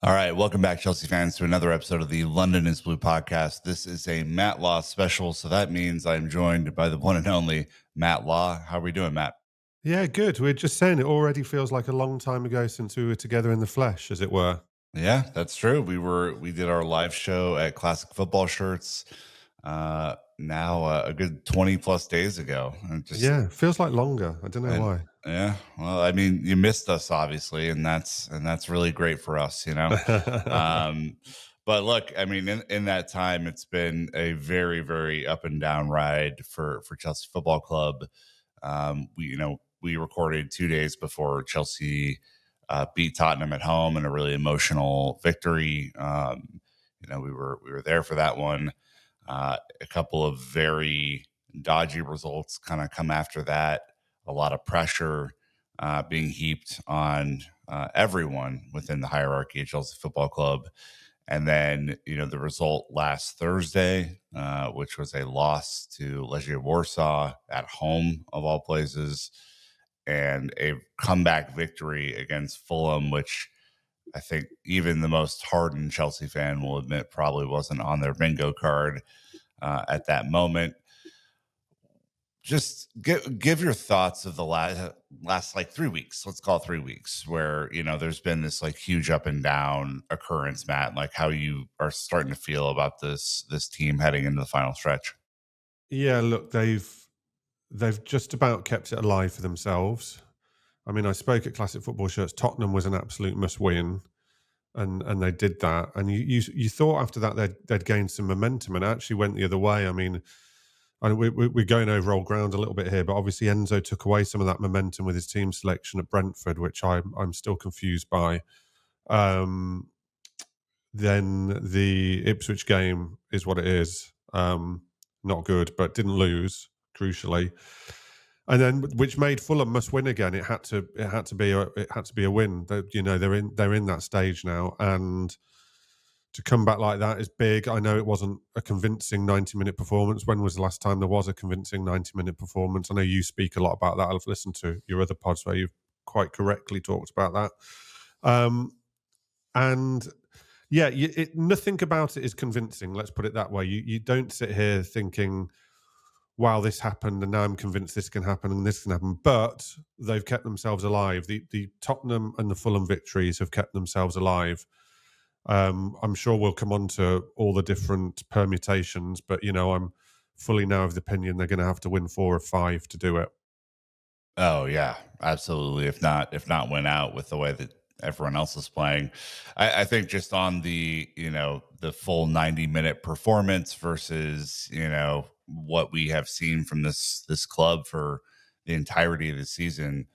All right, welcome back, Chelsea fans, to another episode of the London is Blue podcast. This is a Matt Law special, so that means I'm joined by the one and only Matt Law. How are we doing, Matt? Yeah, good. We're just saying it already feels like a long time ago since we were together in the flesh, as it were. Yeah, that's true. We did our live show at Classic Football Shirts now a good 20 plus days ago. And just Yeah, feels like longer. I don't know and why. yeah, well, I mean, you missed us obviously, and that's really great for us. Um, but look, I mean, in that time, it's been a very, very up and down ride for Chelsea Football Club. We recorded 2 days before Chelsea beat Tottenham at home in a really emotional victory. We were there for that one. A couple of very dodgy results kind of come after that. A lot of pressure being heaped on everyone within the hierarchy of Chelsea Football Club. And then, the result last Thursday, which was a loss to Legia Warsaw at home, of all places, and a comeback victory against Fulham, which I think even the most hardened Chelsea fan will admit probably wasn't on their bingo card at that moment. Just give your thoughts of the last like 3 weeks. Let's call it 3 weeks, where there's been this like huge up and down occurrence, Matt. Like how you are starting to feel about this team heading into the final stretch. Yeah, look, they've just about kept it alive for themselves. I mean, I spoke at Classic Football Shirts. Tottenham was an absolute must-win, and they did that. And you thought after that they'd gained some momentum, and it actually went the other way. I mean, we're going over old ground a little bit here, but obviously Enzo took away some of that momentum with his team selection at Brentford, which I'm still confused by. Um, then the Ipswich game is what it is. Not good, but didn't lose, crucially. And then, which made Fulham must win again. It had to be a win. They're in that stage now, and to come back like that is big. I know it wasn't a convincing 90-minute performance. When was the last time there was a convincing 90-minute performance? I know you speak a lot about that. I've listened to your other pods where you've quite correctly talked about that. And yeah, nothing about it is convincing. Let's put it that way. You don't sit here thinking, "Wow, this happened, and now I'm convinced this can happen and this can happen." But they've kept themselves alive. The Tottenham and the Fulham victories have kept themselves alive. I'm sure we'll come on to all the different permutations, but I'm fully now of the opinion they're going to have to win 4 or 5 to do it. Oh yeah, absolutely. If not win out with the way that everyone else is playing. I think just on the full 90-minute performance versus, what we have seen from this club for the entirety of the season.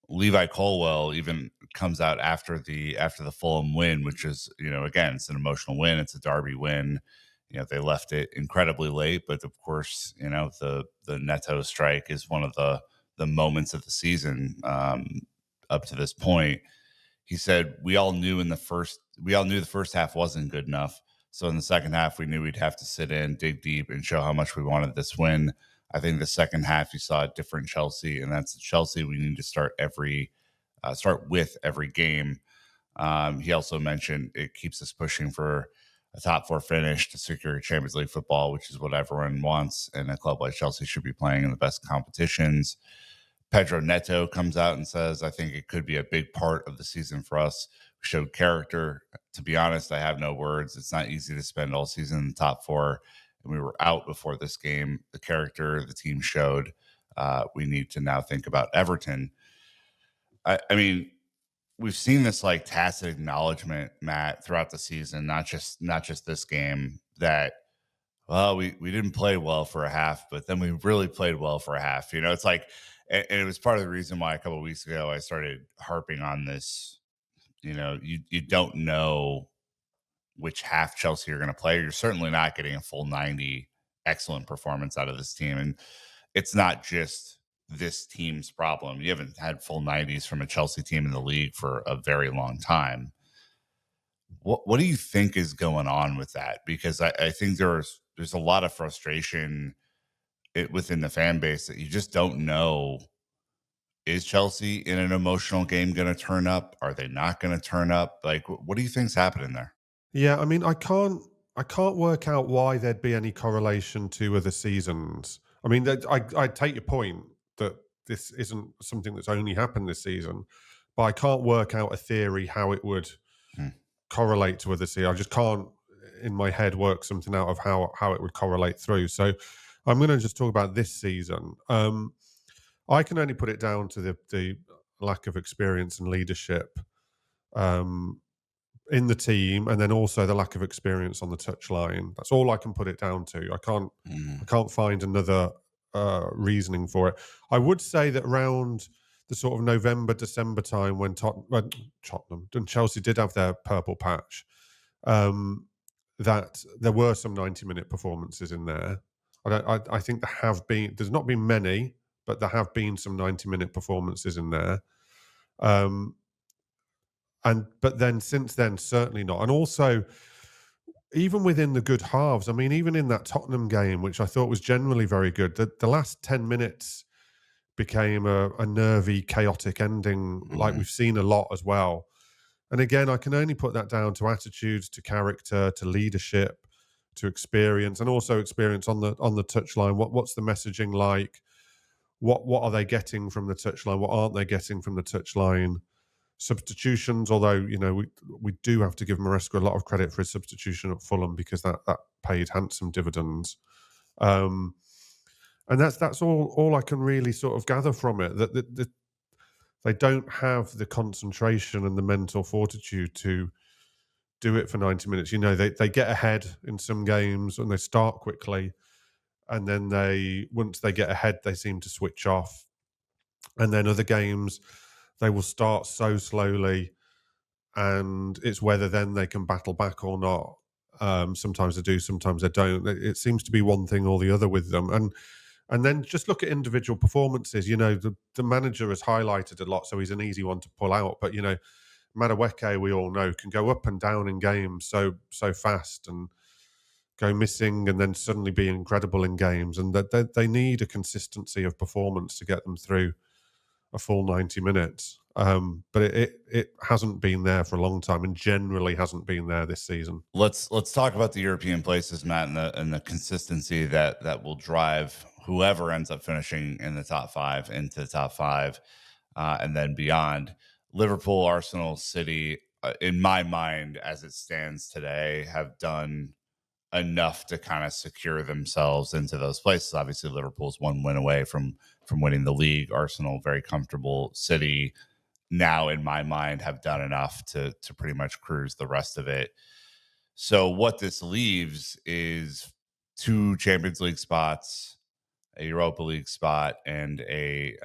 Levi Colwell even comes out after the Fulham win, which is, again, it's an emotional win. It's a derby win. They left it incredibly late, but of course, the Neto strike is one of the moments of the season up to this point. He said we all knew the first half wasn't good enough. So in the second half, we knew we'd have to sit in, dig deep, and show how much we wanted this win. I think the second half you saw a different Chelsea, and that's the Chelsea we need to start with every game. He also mentioned it keeps us pushing for a top four finish to secure Champions League football, which is what everyone wants, and a club like Chelsea should be playing in the best competitions. Pedro Neto comes out and says, I think it could be a big part of the season for us. We showed character. To be honest, I have no words. It's not easy to spend all season in the top four. And we were out before this game. The character the team showed. We need to now think about Everton. I mean, we've seen this like tacit acknowledgement, Matt, throughout the season, not just this game, that well, we didn't play well for a half, but then we really played well for a half. It's like, and it was part of the reason why a couple of weeks ago I started harping on this. You don't know which half Chelsea are going to play. You're certainly not getting a full 90 excellent performance out of this team, and it's not just this team's problem. You haven't had full 90s from a Chelsea team in the league for a very long time. What do you think is going on with that? Because I think there's a lot of frustration within the fan base that you just don't know is Chelsea in an emotional game going to turn up? Are they not going to turn up? Like, what do you think's happening there? Yeah, I mean, I can't work out why there'd be any correlation to other seasons. I mean, I take your point that this isn't something that's only happened this season, but I can't work out a theory how it would Hmm. correlate to other seasons. I just can't in my head work something out of how it would correlate through. So I'm going to just talk about this season. I can only put it down to the lack of experience and leadership. Um, in the team, and then also the lack of experience on the touchline. That's all I can put it down to. I Mm, can't find another reasoning for it. I would say that around the sort of November December time when Tottenham and Chelsea did have their purple patch, um, that there were some 90-minute performances in there. I think there have been. There's not been many, but there have been some 90-minute performances in there. Um, and but then since then, certainly not. And also, even within the good halves, I mean, even in that Tottenham game, which I thought was generally very good, the last 10 minutes became a nervy, chaotic ending, like mm. we've seen a lot as well. And again, I can only put that down to attitudes, to character, to leadership, to experience, and also experience on the touchline. What's the messaging like? What are they getting from the touchline? What aren't they getting from the touchline? Substitutions, although we do have to give Maresca a lot of credit for his substitution at Fulham because that paid handsome dividends. Um, and that's all I can really sort of gather from it, that they don't have the concentration and the mental fortitude to do it for 90 minutes. They get ahead in some games and they start quickly, and then they once they get ahead, they seem to switch off. And then other games, they will start so slowly and it's whether then they can battle back or not. Sometimes they do, sometimes they don't. It seems to be one thing or the other with them. And then just look at individual performances. The manager has highlighted a lot, so he's an easy one to pull out. But Madueke, we all know, can go up and down in games so fast and go missing, and then suddenly be incredible in games. And that they need a consistency of performance to get them through a full 90 minutes. But it hasn't been there for a long time, and generally hasn't been there this season. Let's talk about the European places, Matt, and the consistency that will drive whoever ends up finishing in the top five into the top five, and then beyond. Liverpool, Arsenal, City, in my mind, as it stands today, have done enough to kind of secure themselves into those places. Obviously, Liverpool's one win away from winning the league. Arsenal very comfortable. City now, in my mind, have done enough to pretty much cruise the rest of it. So what this leaves is two Champions League spots, a Europa League spot, and a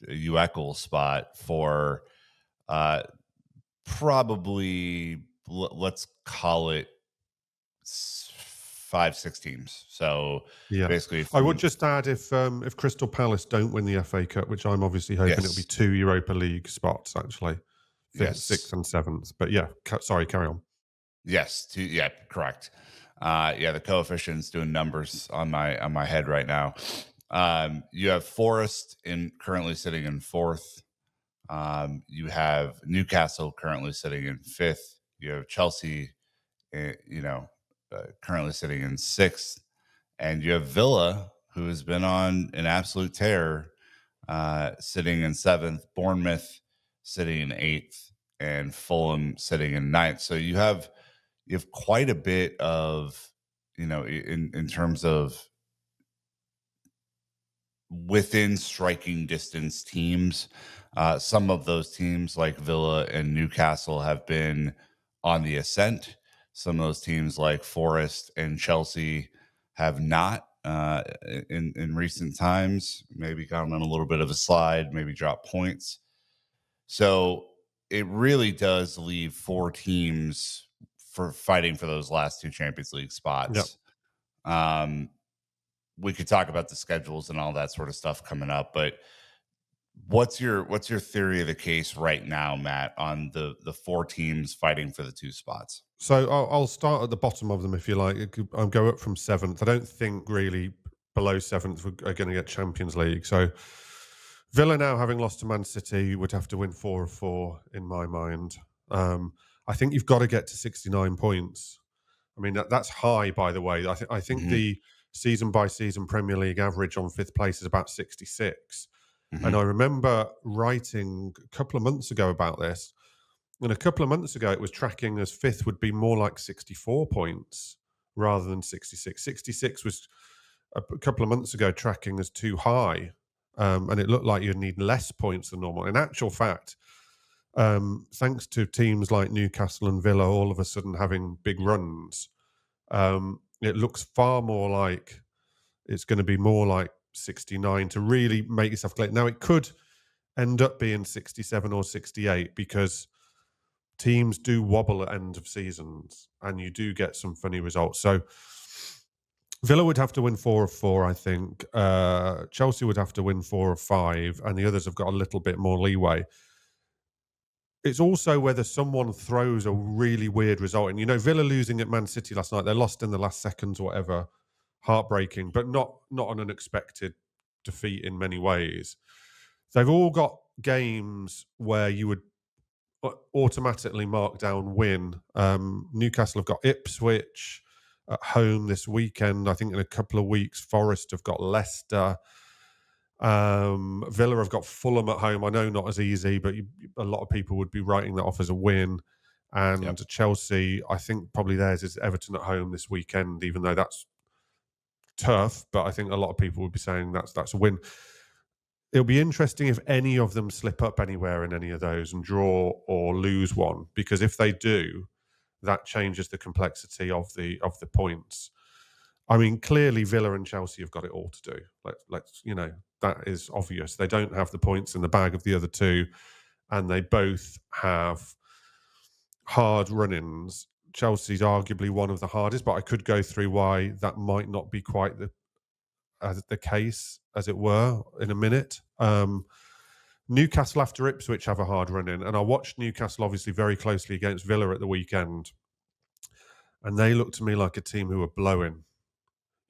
UECL spot for uh, probably let's call it 5, 6 teams. So Yeah, basically, I would from just add if Crystal Palace don't win the FA Cup, which I'm obviously hoping it'll be yes, two Europa League spots actually, fifth, sixth, yes, and seventh. But yeah, sorry, carry on. yes, yeah, correct. Yeah, the coefficients doing numbers on my head right now. You have Forest in currently sitting in fourth. You have Newcastle currently sitting in fifth. You have Chelsea, currently sitting in sixth, and you have Villa, who has been on an absolute tear, sitting in seventh. Bournemouth sitting in eighth, and Fulham sitting in ninth. So you have quite a bit of in terms of within striking distance teams. Some of those teams, like Villa and Newcastle, have been on the ascent. Some of those teams, like Forest and Chelsea, have not in recent times. Maybe gone on a little bit of a slide, maybe dropped points. So it really does leave four teams for fighting for those last two Champions League Yeah. spots. Um, we could talk about the schedules and all that sort of stuff coming up, but what's your theory of the case right now, Matt, on the four teams fighting for the two spots? So I'll start at the bottom of them if you like. I'll go up from seventh. I don't think really below seventh are going to get Champions League. So Villa now, having lost to Man City, would have to win 4 of 4 in my mind. Um, I think you've got to get to 69 points. I mean, that's high, by the way. I think Hmm. the season by season Premier League average on fifth place is about 66. And I Hmm. remember writing a couple of months ago about this. And a couple of months ago, it was tracking as fifth would be more like 64 points rather than 66. 66 was a couple of months ago tracking as too high. And it looked like you'd need less points than normal. In actual fact, thanks to teams like Newcastle and Villa all of a sudden having big runs, it looks far more like it's going to be more like 69 to really make yourself clear. Now, it could end up being 67 or 68 because teams do wobble at end of seasons and you do get some funny results. So Villa would have to win 4 of 4, I think. Chelsea would have to win 4 of 5, and the others have got a little bit more leeway. It's also whether someone throws a really weird result. And Villa losing at Man City last night, they lost in the last seconds or whatever, heartbreaking, but not an unexpected defeat in many ways. They've all got games where you would automatically mark down win. Newcastle have got Ipswich at home this weekend. I think in a couple of weeks, Forest have got Leicester. Villa have got Fulham at home. I know not as easy, but a lot of people would be writing that off as a win. And Yep. Chelsea, I think probably theirs is Everton at home this weekend, even though that's tough. But I think a lot of people would be saying that's a win. It'll be interesting if any of them slip up anywhere in any of those and draw or lose one, because if they do, that changes the complexity of the points. I mean, clearly Villa and Chelsea have got it all to do. Let's that is obvious. They don't have the points in the bag of the other two, and they both have hard run-ins. Chelsea's arguably one of the hardest, but I could go through why that might not be quite the case, as it were, in a minute. Newcastle after Ipswich have a hard run in, and I watched Newcastle obviously very closely against Villa at the weekend, and they look to me like a team who are blowing.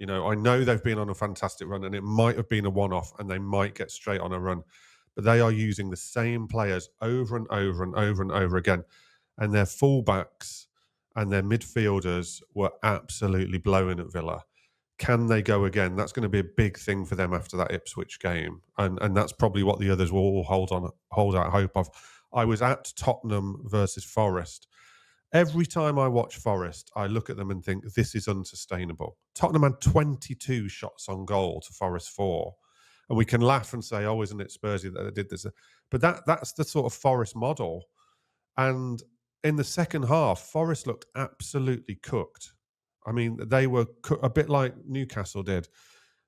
I know they've been on a fantastic run, and it might have been a one-off, and they might get straight on a run, but they are using the same players over and over and over and over again, and their fullbacks and their midfielders were absolutely blowing at Villa. Can they go again? That's going to be a big thing for them after that Ipswich game, and that's probably what the others will all hold out hope of. I was at Tottenham versus Forest. Every time I watch Forest, I look at them and think this is unsustainable. Tottenham had 22 shots on goal to Forest 4, and we can laugh and say, "Oh, isn't it Spursy that they did this?" But that's the sort of Forest model. And in the second half, Forest looked absolutely cooked. I mean, they were a bit like Newcastle did.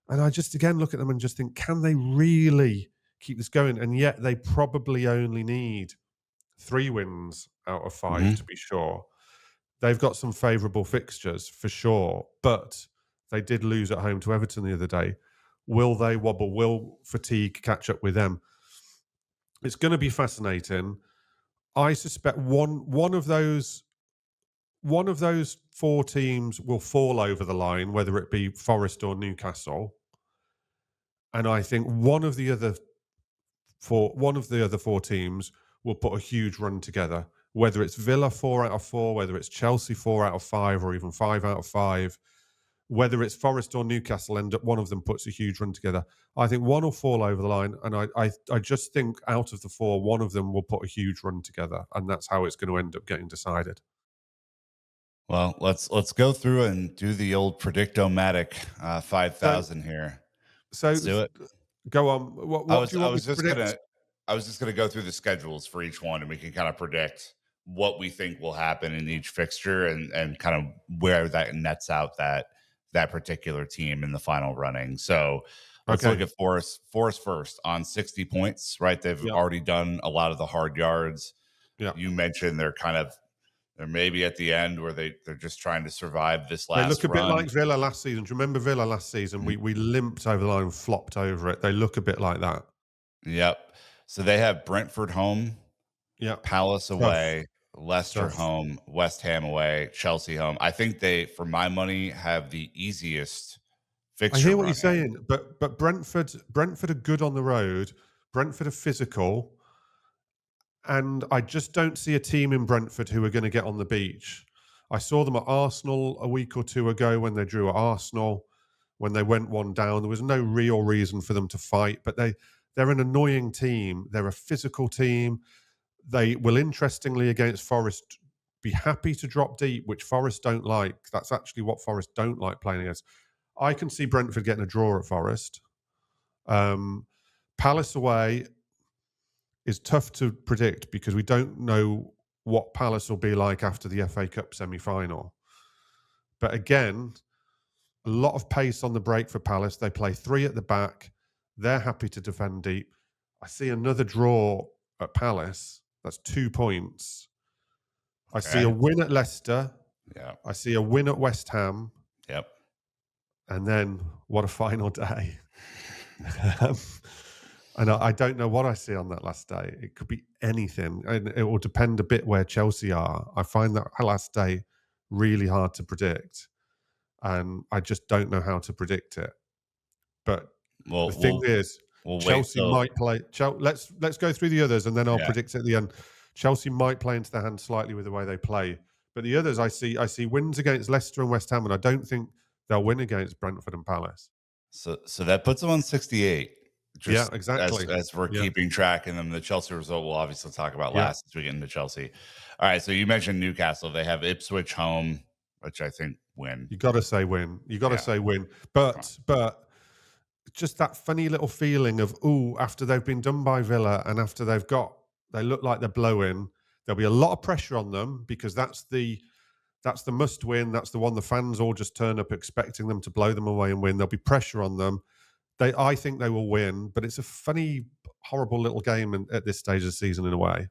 And I just again look at them and just think, can they really keep this going? And yet they probably only need 3 wins out of 5 to Hmm. be sure. They've got some favourable fixtures for sure, but they did lose at home to Everton the other day. Will they wobble? Will fatigue catch up with them? It's going to be fascinating. I suspect one of those 4 teams will fall over the line, whether it be Forest or Newcastle. And I think one of the other 4 teams will put a huge run together. Whether it's Villa 4 out of 4, whether it's Chelsea 4 out of 5, or even 5 out of 5, whether it's Forest or Newcastle, end up one of them puts a huge run together. I think one will fall over the line, and I just think out of the 4, one of them will put a huge run together, and that's how it's going to end up getting decided. Well, let's go through and do the old predictomatic So, 5,000 here. so Let's do it. go on. What do you I want me was to just predict? gonna I was just gonna go through the schedules for each one, and we can kind of predict what we think will happen in each fixture, and kind of where that nets out that particular team in the final running. So let's look Okay. at Forest. Forest first on 60 points, right? They've Yeah. already done a lot of the hard yards. Yeah. You mentioned they're maybe at the end where they're just trying to survive this They look last a bit run. like Villa last season. Do you remember Villa last season? We limped over the line and flopped over it. They look a bit like that. Yep. So they have Brentford home, Yeah. Palace Tough. away, Leicester Tough. home, West Ham away, Chelsea home. I think they, for my money, have the easiest I fixture hear what you're run in. saying, but Brentford are good on the road, Brentford are physical, and I just don't see a team in Brentford who are going to get on the beach. I saw them at Arsenal a week or two ago when they drew at Arsenal. When they went one down, there was no real reason for them to fight, but they're an annoying team. They're a physical team. They will, interestingly, against Forest, be happy to drop deep, which Forest don't like. That's actually what Forest don't like playing against. I can see Brentford getting a draw at Forest. Um, Palace away is tough to predict because we don't know what Palace will be like after the FA Cup semi-final. But again, a lot of pace on the break for Palace. They play three at the back. They're happy to defend deep. I see another draw at Palace. That's 2 points. I see a Okay. win at Leicester. Yeah. I see a win at West Ham. Yep. And then what a final day. Um, and I don't know what I see on that last day. It could be anything. And it will depend a bit where Chelsea are. I find that last day really hard to predict. And I just don't know how to predict it. But the We'll thing we'll is, we'll wait Chelsea till might play. Let's go through the others, and then I'll yeah. predict at the end. Chelsea might play into their hand slightly with the way they play, but the others, I see wins against Leicester and West Ham, and I don't think they'll win against Brentford and Palace. So that puts them on 68. Yeah, Just as exactly. as we're Yeah, keeping track, and then the Chelsea result we'll obviously talk about yeah. last as we get into Chelsea. All right, so you mentioned Newcastle. They have Ipswich home, which I think win. You got to say win. You got to Yeah. say win. Come on. But just that funny little feeling of after they've been done by Villa and after they look like they're blowing. There'll be a lot of pressure on them because that's the must win. That's the one the fans all just turn up expecting them to blow them away and win. There'll be pressure on them. I think they will win, but it's a funny, horrible little game at this stage of the season in a way,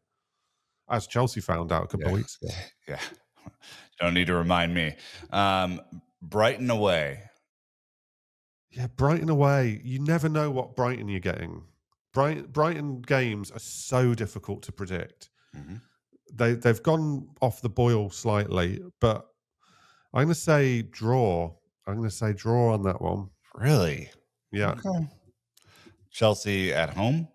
as Chelsea found out a couple Yeah. of weeks ago. Yeah. Don't need to remind me. Brighton away. Yeah, Brighton away. You never know what Brighton you're getting. Brighton games are so difficult to predict. Mhm. They've gone off the boil slightly, but I'm going to say draw. I'm going to say draw on that one. Really? Yeah. Okay. Chelsea at home?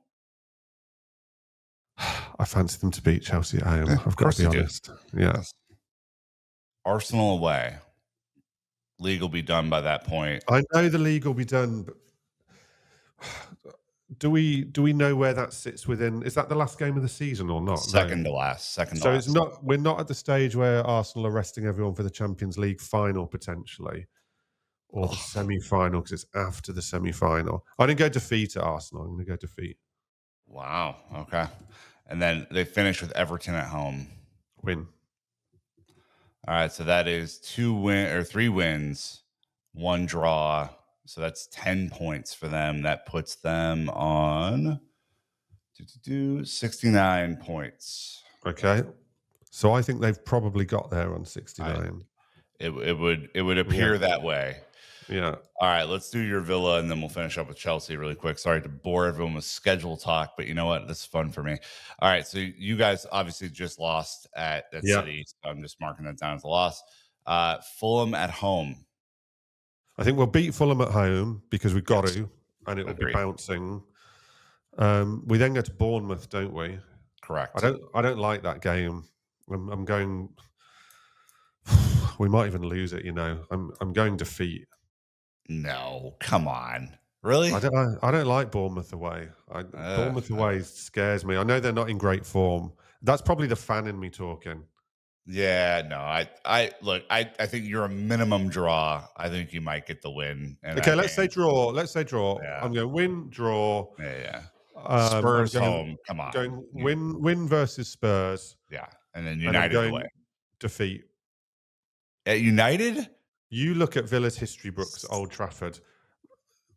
I fancy them to beat Chelsea at home. Of I've got to course be they do. honest. Yeah. Yes. Arsenal away. League will be done by that point. I know the league will be done, but do we know where that sits within? Is that the last game of the season or not? No. Second to last. Second to So it's last. not. We're not at the stage where Arsenal are resting everyone for the Champions League final potentially, or the Oh, semi-final because it's after the semi-final. I'm going to go defeat at Arsenal. I'm going to go defeat. wow. Okay. And then they finish with Everton at home. Win. All right. So that is 3 wins, 1 draw. So that's 10 points for them. That puts them on 69 points. Okay. So I think they've probably got there on I 69. it would Yeah. appear that way. Yeah. All right, let's do your Villa, and then we'll finish up with Chelsea really quick. Sorry to bore everyone with schedule talk, but you know what? This is fun for me. All right, so you guys obviously just lost at Yeah. City. So I'm just marking that down as a loss. Fulham at home. I think we'll beat Fulham at home because we've got Yes, to, and it will be agreed. bouncing. We then go to Bournemouth, don't we? I Correct. don't. I don't like that game. I'm going. We might even lose it. I'm going defeat. No, come on. Really? I don't like Bournemouth away. Uh, Bournemouth away scares me. I know they're not in great form. That's probably the fan in me talking. yeah, no. I look. I think you're a minimum draw. I think you might get the win in Okay, that let's say game. draw. Let's say draw. Yeah, I'm going win, draw. yeah, yeah. I'm Spurs going home. Come on. going win versus Spurs, Yeah, and then and I'm United away. going defeat. At United? You look at Villa's history books at Old Trafford.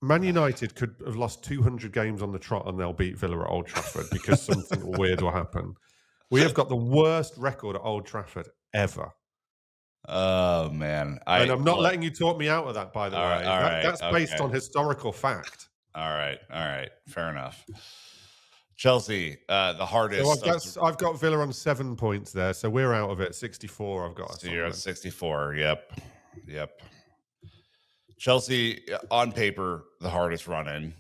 Man United could have lost 200 games on the trot and they'll beat Villa at Old Trafford because something weird will happen. We have got the worst record at Old Trafford ever. Oh man. And I I'm not look. letting you talk me out of that, by the All right, way. all right, That's based okay. on historical fact. All right, all right. Fair enough. Chelsea, the So hardest of the, I've got Villa on 7 points there. So we're out of it. 64 I've got us so on you're at then. 64. Yep. Yep. Chelsea on paper, the hardest run in.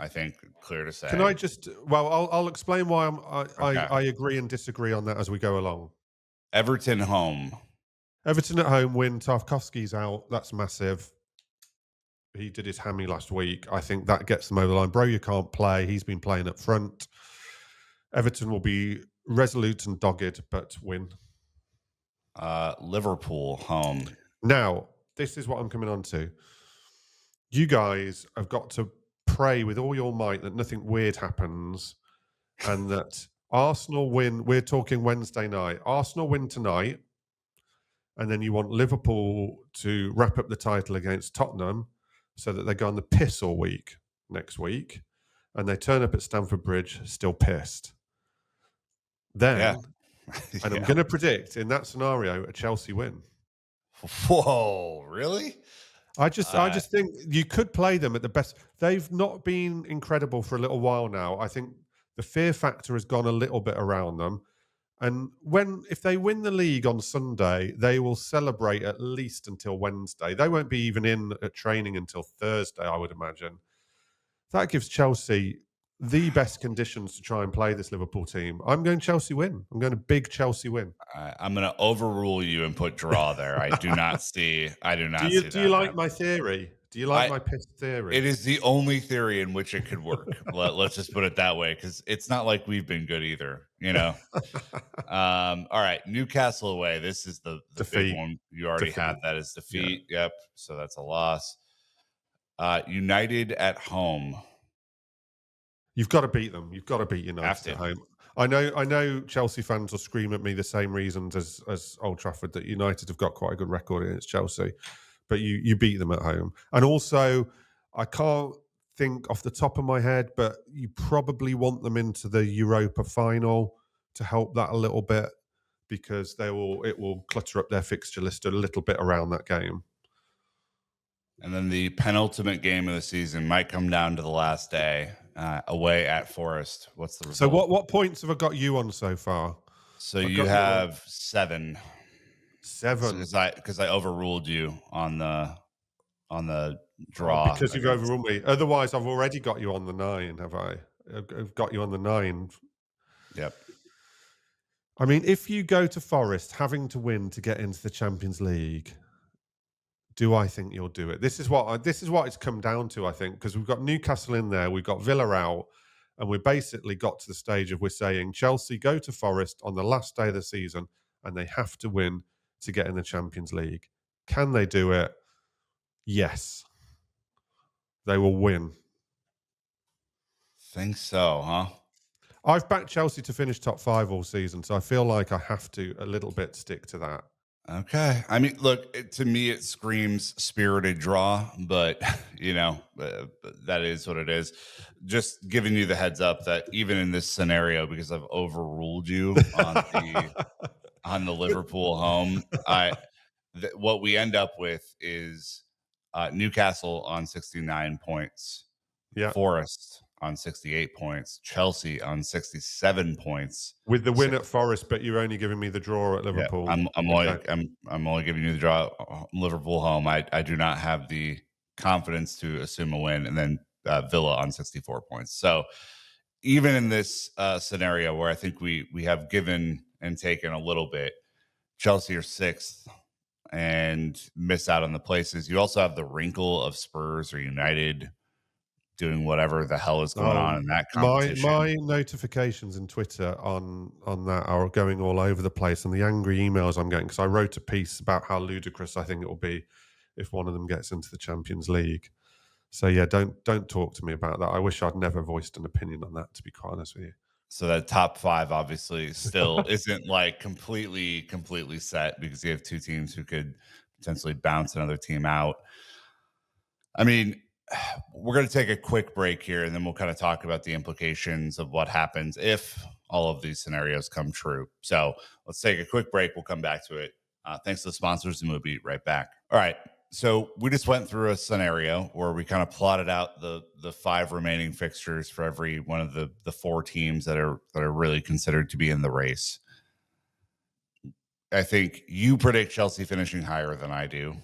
I think clear to Can I say. just well, I'll explain why Okay. I agree and disagree on that as we go along. Everton home. Everton at home win, Tarkovsky's out, that's massive. He did his hammy last week. I think that gets them over the line. Bro, you can't play. He's been playing up front. Everton will be resolute and dogged, but win. Liverpool home. Now, this is what I'm coming on to. You guys have got to pray with all your might that nothing weird happens and that Arsenal win. We're talking Wednesday night. Arsenal win tonight, and then you want Liverpool to wrap up the title against Tottenham so that they go on the piss all week next week, and they turn up at Stamford Bridge still pissed. Yeah. Then, and I'm Yeah. going to predict in that scenario a Chelsea win. Whoa, really? I Uh, just think you could play them at the best. They've not been incredible for a little while now. I think the fear factor has gone a little bit around them. And when if they win the league on Sunday, they will celebrate at least until Wednesday. They won't be even in at training until Thursday, I would imagine. That gives Chelsea the best conditions to try and play this Liverpool team. I'm going Chelsea win. I'm going a big Chelsea win. I'm going to overrule you and put draw there. I do not see Do you that like my happening. theory? Do you like I my piss It theory? is the only theory in which it could work. Let's just put it that way, because it's not like we've been good either, you know. All right, Newcastle away. This is the big Defeat. one. You already had Defeat. that as Yeah. defeat. Yep. So that's a loss. United at home. You've got to beat them. You've got to beat Have United at to. home. I know Chelsea fans will scream at me the same reasons as Old Trafford that United have got quite a good record against Chelsea, but you beat them at home. And also, I can't think off the top of my head, but you probably want them into the Europa final to help that a little bit because it will clutter up their fixture list a little bit around that game. And then the penultimate game of the season might come down to the last day, away at Forest. What's the So result? what points have I got you on so far? So I've you got you on have 7. So 7. because I overruled you on the Oh, draw because you've against. overruled me. Otherwise, I've already got you on the 9, have I? I've got you on the 9. Yep. I mean, if you go to Forest having to win to get into the Champions League, do I think you'll do it? This is what it's come down to, I think, because we've got Newcastle in there, we've got Villa out, and we basically got to the stage of we're saying Chelsea go to Forest on the last day of the season and they have to win to get in the Champions League. Can they do it? Yes. They will win. Think so, huh? I've backed Chelsea to finish top 5 all season, so I feel like I have to a little bit stick to that. Okay. I mean, look, to me, it screams spirited draw, but that is what it is. Just giving you the heads up that even in this scenario, because I've overruled you on the But Liverpool home, what we end up with is Newcastle on 69 points, yeah, Forest on 68 points, Chelsea on 67 points. with the win at Forest, but you're only giving me the draw at Yeah, Liverpool. I'm only Okay. I'm only giving you the draw. Liverpool home. I do not have the confidence to assume a win, and then Villa on 64 points. So even in this scenario where I think we have given and taken a little bit, Chelsea are sixth and miss out on the places. You also have the wrinkle of Spurs or United doing whatever the hell is going on Oh, in that my competition. notifications and Twitter on that are going all over the place, and the angry emails I'm getting because I wrote a piece about how ludicrous I think it will be if one of them gets into the Champions League. So yeah, don't talk to me about that. I wish I'd never voiced an opinion on that, to be quite honest with you. So that top five obviously still isn't like completely set because you have two teams who could potentially bounce another team out. I mean, we're going to take a quick break here and then we'll kind of talk about the implications of what happens if all of these scenarios come true. So let's take a quick break. We'll come back to it. Thanks to the sponsors, and we'll be right back. All right. So we just went through a scenario where we kind of plotted out the 5 remaining fixtures for every one of the 4 teams that are really considered to be in the race. I think you predict Chelsea finishing higher than I do.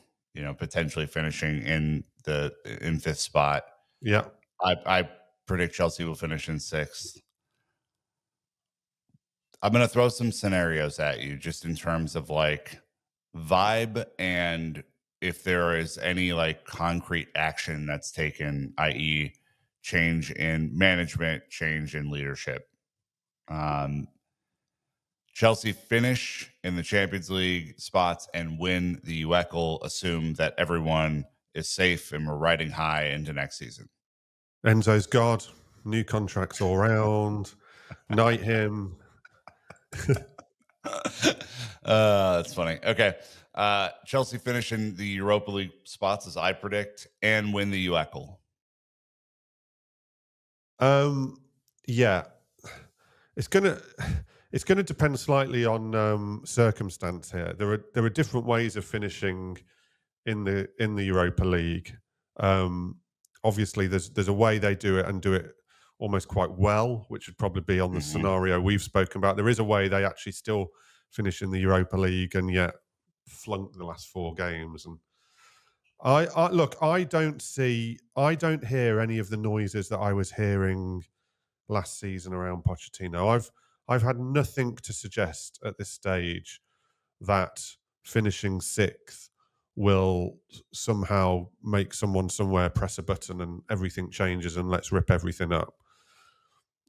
Potentially finishing in 5th spot. Yeah, I predict Chelsea will finish in sixth. I'm going to throw some scenarios at you just in terms of like vibe and if there is any like concrete action that's taken, i.e., change in management, change in leadership. Um, Chelsea finish in the Champions League spots and win the UECL, assume that everyone is safe and we're riding high into next season. Enzo's God, new contracts all round, knight him. That's funny. Okay. Chelsea finish in the Europa League spots as I predict and win the UECL. Um, yeah, it's gonna it's gonna depend slightly on circumstance here. There are different ways of finishing in the Europa League. Um, Obviously, there's a way they do it and do it almost quite well, which would probably be on the Mhm. scenario we've spoken about. There is a way they actually still finish in the Europa League and yet flunk the last four games. And I look, I don't hear any of the noises that I was hearing last season around Pochettino. I've had nothing to suggest at this stage that finishing sixth will somehow make someone somewhere press a button and everything changes and let's rip everything up.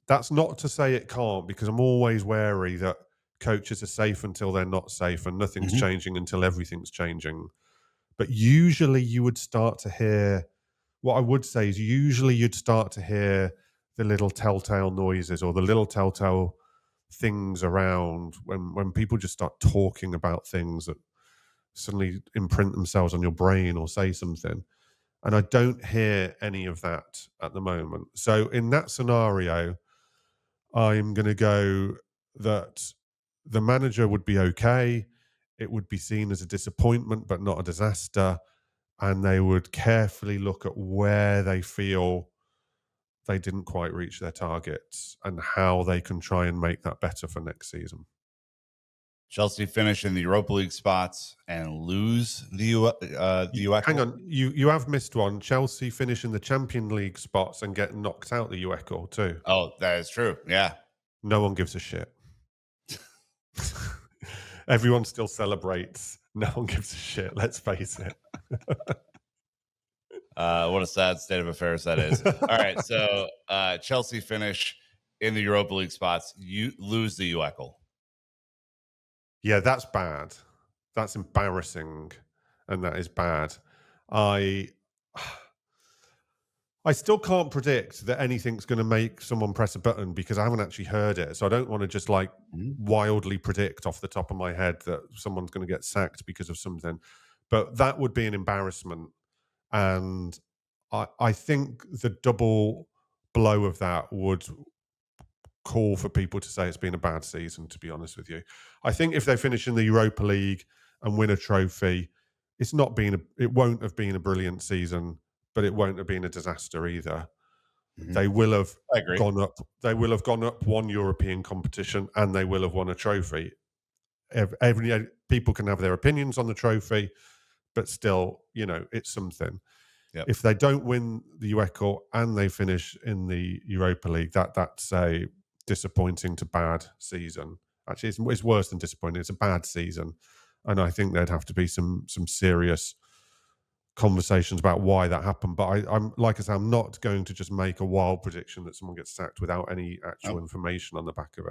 That's not to say it can't, because I'm always wary that coaches are safe until they're not safe and nothing's Mhm. changing until everything's changing. But usually you would start to hear, what I would say is usually you'd start to hear the little telltale noises or the little telltale things around when people just start talking about things that suddenly imprint themselves on your brain or say something. And I don't hear any of that at the moment. So in that scenario, I'm going to go that the manager would be okay. It would be seen as a disappointment, but not a disaster. And they would carefully look at where they feel they didn't quite reach their targets and how they can try and make that better for next season. Chelsea finish in the Europa League spots and lose the Hang UECL. on, you have missed one. Chelsea finish in the Champions League spots and get knocked out the UECL too. Oh, that is true. Yeah. No one gives a shit. Everyone still celebrates. No one gives a shit. Let's face it. What a sad state of affairs that is. All right. So Chelsea finish in the Europa League spots. You lose the UECL. Yeah, that's bad. That's embarrassing, and that is bad. I I still can't predict that anything's going to make someone press a button because I haven't actually heard it. So I don't want to just like Mhm. wildly predict off the top of my head that someone's going to get sacked because of something. But that would be an embarrassment. And I think the double blow of that would call for people to say it's been a bad season, to be honest with you. I think if they finish in the Europa League and win a trophy, it won't have been a brilliant season, but it won't have been a disaster either. Mhm. They will have I agree. gone up one European competition and they will have won a trophy. People can have their opinions on the trophy, but still, it's something. Yep. If they don't win the UECL and they finish in the Europa League, that's a disappointing to bad season. Actually, it's worse than disappointing. It's a bad season, and I think there'd have to be some serious conversations about why that happened. But I'm like I say, I'm not going to just make a wild prediction that someone gets sacked without any actual Oh, information on the back of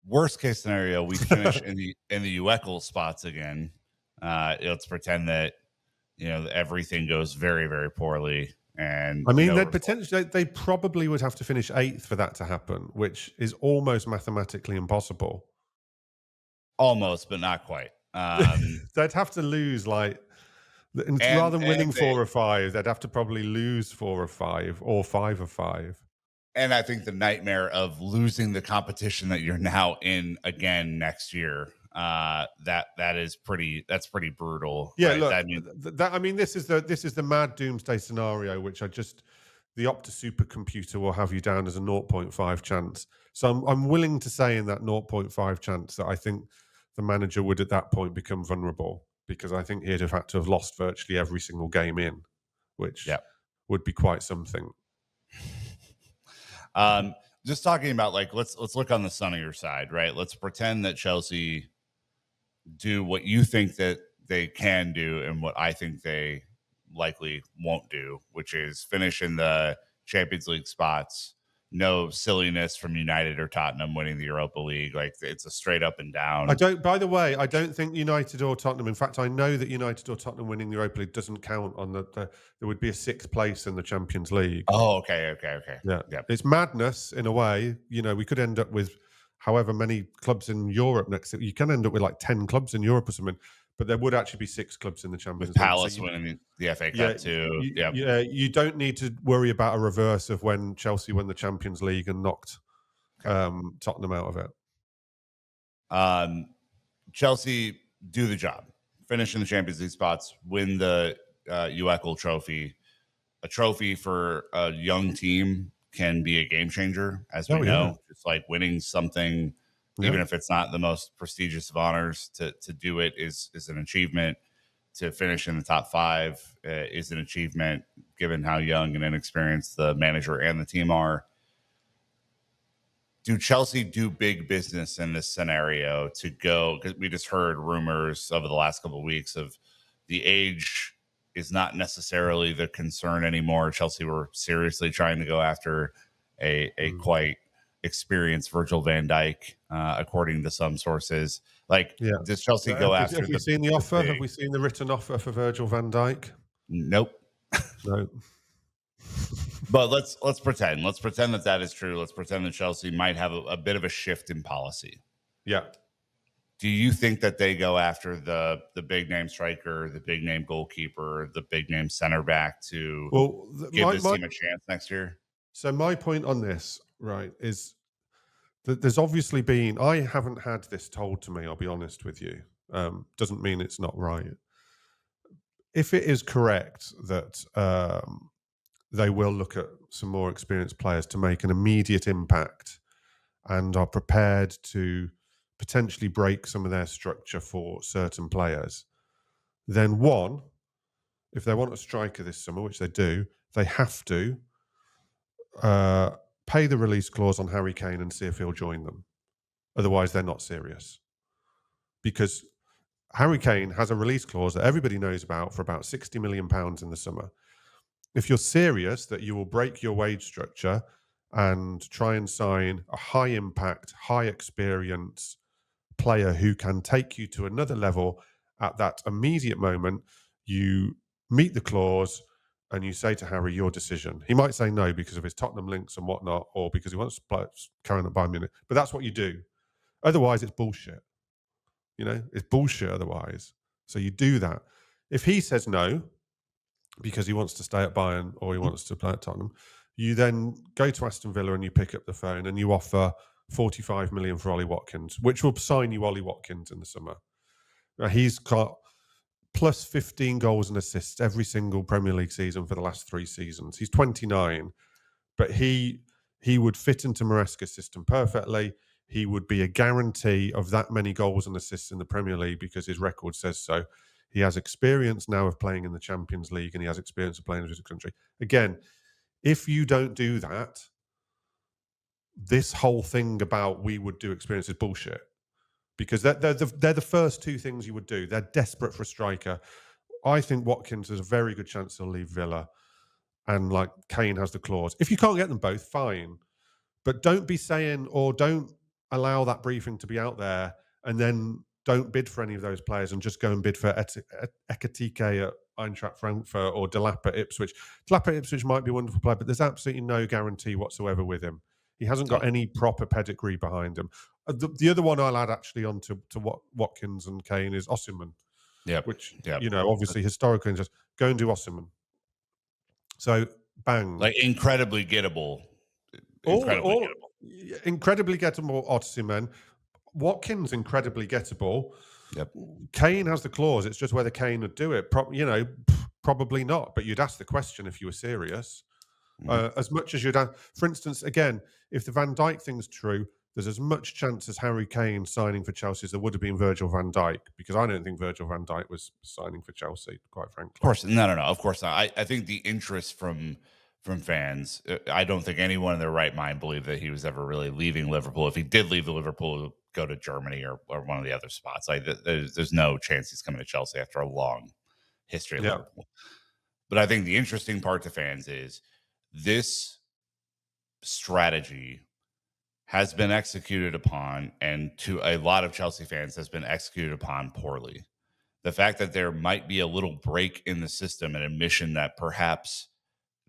worst case scenario, we finish it. in the UECL spots again. Let's pretend that everything goes very very poorly and I mean, no they'd reform. potentially they probably would have to finish eighth for that to happen, which is almost mathematically impossible. Almost, but not quite. They'd have to lose And rather than and winning they, 4 or 5, they'd have to probably lose 4 or 5 or 5 or 5. and I think the nightmare of losing the competition that you're now in again next year, that's pretty brutal, Yeah, right? look, I mean, that I mean, this is the mad doomsday scenario, which the Opta supercomputer will have you down as a zero point 0.5 chance. So I'm willing to say in that zero point 0.5 chance that I think the manager would at that point become vulnerable because I think he'd have had to have lost virtually every single game in, which yeah. would be quite something. Um, just talking about like let's look on the sunnier side, right? Let's pretend that Chelsea do what you think that they can do and what I think they likely won't do, which is finish in the Champions League spots. No silliness from United or Tottenham winning the Europa League. Like it's a straight up and I down. don't. By the way, I don't think United or Tottenham. In fact, I know that United or Tottenham winning the Europa League doesn't count on there would be a sixth place in the Champions League. Oh, okay, okay, okay. Yeah, Yep. it's madness in a way. We could end up with however many clubs in Europe next. You can end up with like 10 clubs in Europe or something, but there would actually be 6 clubs in the With Champions League. So Palace winning the FA yeah, Cup too. Yep. you don't need to worry about a reverse of when Chelsea won the Champions League and knocked Okay. Tottenham out of it. Um, Chelsea do the job, finish in the Champions League spots, win the UECL trophy. A trophy for a young team can be a game changer, as we Oh yeah, know. It's like winning something, yeah. even if it's not the most prestigious of honors. To do it is an achievement. To finish in the top five is an achievement, given how young and inexperienced the manager and the team are. Do Chelsea do big business in this scenario to go? Because we just heard rumors over the last couple of weeks of the age is not necessarily the concern anymore. Chelsea were seriously trying to go after a Mm. quite experienced Virgil van Dijk, according to some sources. Like, Yeah. does Chelsea Have go we after have we seen the the offer? Have big? we seen the written offer for Virgil van Dijk? Nope. No. But let's pretend. Let's pretend that that is true. Let's pretend that Chelsea might have a bit of a shift in policy. Yeah. Do you think that they go after the big name striker, the big name goalkeeper, the big name center back to Well, give this team a chance next year? my point on this, right, is that there's obviously been. I haven't had this told to me. I'll be honest with you. Doesn't mean it's not right. If it is correct that they will look at some more experienced players to make an immediate impact and are prepared to potentially break some of their structure for certain players, then one, if they want a striker this summer, which they do, they have to uh, pay the release clause on Harry Kane and see if he'll join them. Otherwise, they're not serious. Because Harry Kane has a release clause that everybody knows about for about £60 million in the summer. If you're serious that you will break your wage structure and try and sign a high impact, high experience player who can take you to another level at that immediate moment, you meet the clause and you say to Harry, your decision. He might say no because of his Tottenham links and whatnot, or because he wants to carry on at Bayern Munich. But that's what you do. Otherwise, it's bullshit. It's bullshit otherwise. So you do that. If he says no, because he wants to stay at Bayern or he wants to play at Tottenham, you then go to Aston Villa and you pick up the phone and you offer 45 million for Ollie Watkins, which will sign you Ollie Watkins in the summer. He's got plus 15 goals and assists every single Premier League season for the last 3 seasons. He's 29, but he would fit into Maresca's system perfectly. He would be a guarantee of that many goals and assists in the Premier League because his record says so. He has experience now of playing in the Champions League and he has experience of playing in his country. Again, if you don't do that, this whole thing about we would do experience is bullshit because they're the first 2 things you would do. They're desperate for a striker. I think Watkins has a very good chance he'll leave Villa and like Kane has the clause. If you can't get them both, fine. But don't be saying or don't allow that briefing to be out there and then don't bid for any of those players and just go and bid for Ekatike at Eintracht Frankfurt or Delap at Ipswich. Delap at Ipswich might be a wonderful player, but there's absolutely no guarantee whatsoever with him. He hasn't got any proper pedigree behind him. The other one I'll add actually on to what Watkins and Kane is Osimhen, Yep. which, Yep. obviously historically, just go and do Osimhen. So, bang. Like incredibly gettable. Incredibly All gettable. incredibly gettable Osimhen. Watkins incredibly gettable. Yep. Kane has the clause. It's just whether Kane would do it. Probably not. But you'd ask the question if you were serious. As much as you'd have, for instance, again, if the Van Dijk thing's true, there's as much chance as Harry Kane signing for Chelsea as there would have been Virgil van Dijk, because I don't think Virgil van Dijk was signing for Chelsea, quite frankly. Of course, no. Of course not. I think the interest from from fans. I don't think anyone in their right mind believed that he was ever really leaving Liverpool. If he did leave the Liverpool, go to Germany or one of the other spots. Like there's no chance he's coming to Chelsea after a long history at Yeah. Liverpool. But I think the interesting part to fans is this strategy has been executed upon, and to a lot of Chelsea fans has been executed upon poorly. The fact that there might be a little break in the system, an admission that perhaps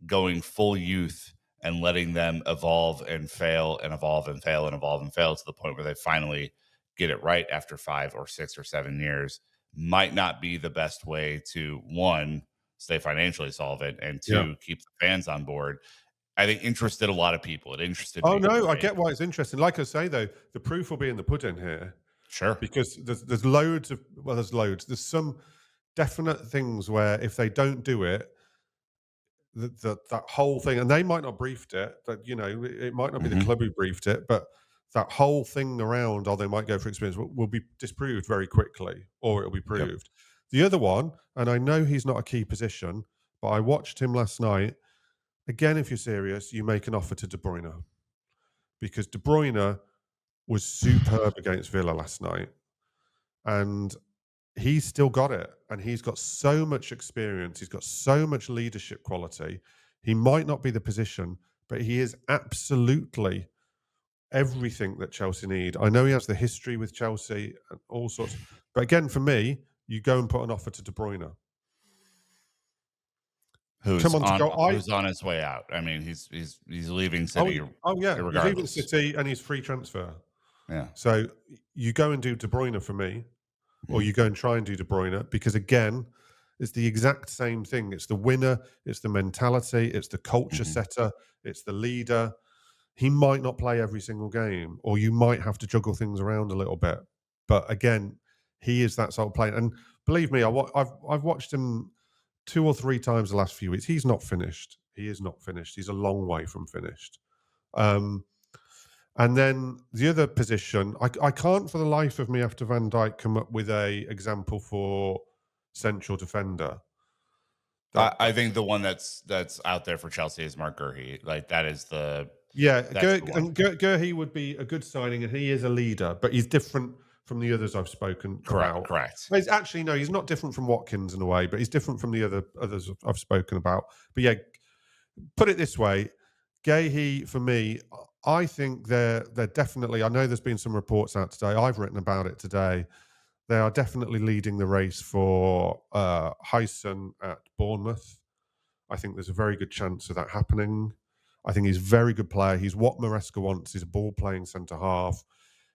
going full youth and letting them evolve and fail and evolve and fail and evolve and fail to the point where they finally get it right after 5 or 6 or 7 years might not be the best way to, one, stay financially solvent, and Yeah. two, keep the fans on board. I think interested a lot of people. It interested Oh, me no, I great. get why it's interesting. Like I say, though, the proof will be in the pudding here Sure. because there's loads of well, there's loads. There's some definite things where if they don't do it, that whole thing, and they might not briefed it. That it might not be the Hmm. club who briefed it, but that whole thing around, or they might go for experience, will be disproved very quickly, or it'll be Yep. proved. The other one, and I know he's not a key position, but I watched him last night. Again, if you're serious, you make an offer to De Bruyne because De Bruyne was superb against Villa last night, and he's still got it, and he's got so much experience. He's got so much leadership quality. He might not be the position, but he is absolutely everything that Chelsea need. I know he has the history with Chelsea and all sorts, but again, for me, you go and put an offer to De Bruyne. Come on to go. Who's on his way out. I mean, he's leaving Oh, City oh yeah, he's leaving regardless. City and he's free transfer. Yeah. So you go and do De Bruyne for me, or Mhm. you go and try and do De Bruyne because again, it's the exact same thing. It's the winner, it's the mentality, it's the culture Mhm. setter, it's the leader. He might not play every single game, or you might have to juggle things around a little bit. But again, he is that sort of player. And believe me, I've watched him 2 or 3 times the last few weeks. He's not finished. He is not finished. He's a long way from finished. Um, and then the other position, I can't for the life of me after Van Dijk come up with a example for central defender. I That think the one that's out there for Chelsea is Mark Gurhey. Like yeah, that's the one. Gurhey would be a good signing, and he is a leader, but he's different from the others I've spoken Correct, about. correct. Well, he's actually no, he's not different from Watkins in a way, but he's different from the others I've spoken about. But yeah, put it this way, Gahey for me, I think they're definitely. I know there's been some reports out today. I've written about it today. They are definitely leading the race for Hyson at Bournemouth. I think there's a very good chance of that happening. I think he's a very good player. He's what Maresca wants. He's a ball playing centre half.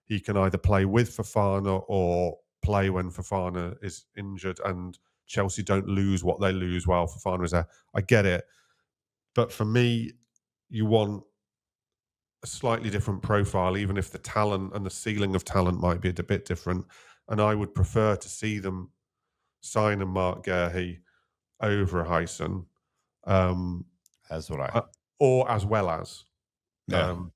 He can either play with Fofana or play when Fofana is injured, and Chelsea don't lose what they lose while Fofana is there. I get it, but for me, you want a slightly different profile, even if the talent and the ceiling of talent might be a bit different. And I would prefer to see them sign a Mark Gurhey over a Hyson, um, That's what I uh, or as well as yeah. um,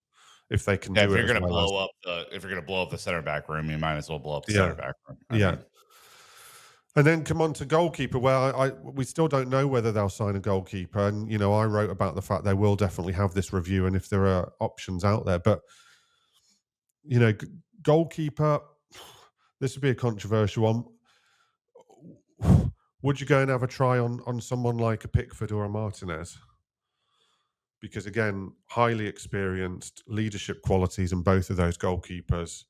if they can Yeah, do it as well as. if you're gonna blow up the center back room, you might as well blow up the center Yeah, back room. I yeah. mean, And then come on to goalkeeper. Well, we still don't know whether they'll sign a goalkeeper. And I wrote about the fact they will definitely have this review, and if there are options out there. But goalkeeper, this would be a controversial one. Would you go and have a try on someone like a Pickford or a Martinez? Because again, highly experienced leadership qualities in both of those goalkeepers.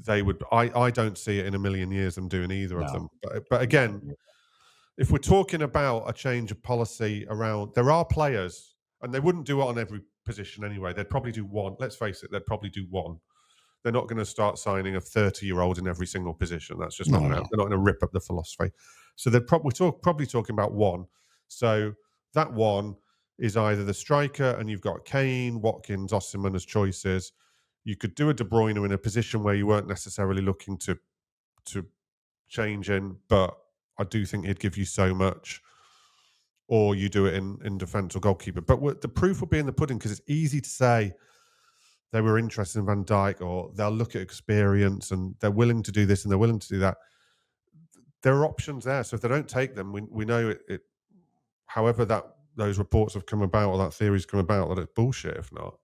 They would. I don't see it in a million years them doing either of no, them. But no. again, if we're talking about a change of policy around, there are players, and they wouldn't do it on every position anyway. They'd probably do one. Let's face it, they'd probably do one. They're not going to start signing a 30-year-old in every single position. That's just not No, going to no. happen. They're not going to rip up the philosophy. So they're probably talking about one. So that one is either the striker, and you've got Kane, Watkins, Osimhen as choices. You could do a De Bruyne in a position where you weren't necessarily looking to change in, but I do think he'd give you so much. Or you do it in defence or goalkeeper. But the proof will be in the pudding because it's easy to say they were interested in Van Dijk, or they'll look at experience and they're willing to do this and they're willing to do that. There are options there. So if they don't take them, we know it however that those reports have come about or that theory's come about that it's bullshit. If not,